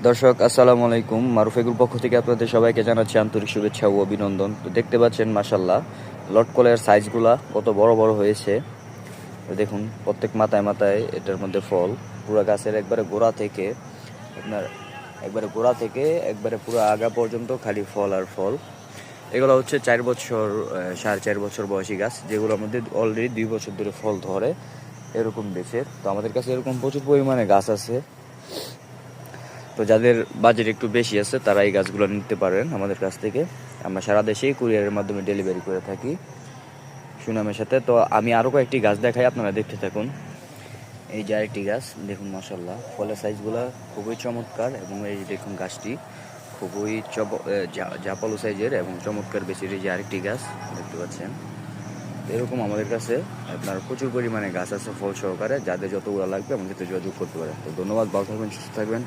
দর্শক আসসালামু আলাইকুম, মারুফেগুল পক্ষ থেকে আপনাদের সবাইকে জানাচ্ছি আন্তরিক শুভেচ্ছা ও অভিনন্দন। তো দেখতে পাচ্ছেন মাশাল্লাহ লটকলের সাইজগুলা কত বড় বড় হয়েছে। তো দেখুন প্রত্যেক মাথায় মাথায় এটার মধ্যে ফল, পুরো গাছের একবারে গোড়া থেকে আপনার একবারে পুরো আগা পর্যন্ত খালি ফল আর ফল। এগুলো হচ্ছে 4 বছর 4.5 বছর বয়সী গাছ, যেগুলোর মধ্যে অলরেডি 2 বছর ধরে ফল ধরে এরকম দেশের। তো আমাদের কাছে এরকম প্রচুর পরিমাণে গাছ আছে। তো যাদের বাজেট একটু বেশি আছে তারা এই গাছগুলো নিতে পারেন আমাদের কাছ থেকে। আমরা সারা দেশেই কুরিয়ারের মাধ্যমে ডেলিভারি করে থাকি সুনামের সাথে। তো আমি আরও কয়েকটি গাছ দেখাই, আপনারা দেখতে থাকুন। এই যে আরেকটি গাছ দেখুন, মাশাল্লাহ ফলের সাইজগুলো খুবই চমৎকার, এবং এই দেখুন গাছটি খুবই জাপালো সাইজের এবং চমৎকার বেশি। এই যে আরেকটি গাছ দেখতে পাচ্ছেন। এরকম আমাদের কাছে আপনার প্রচুর পরিমাণে গাছ আছে ফল সহকারে, যাদের যতগুলো লাগবে আমাদের সাথে যোগাযোগ করতে পারেন। তো ধন্যবাদ, ভালো থাকবেন, সুস্থ থাকবেন।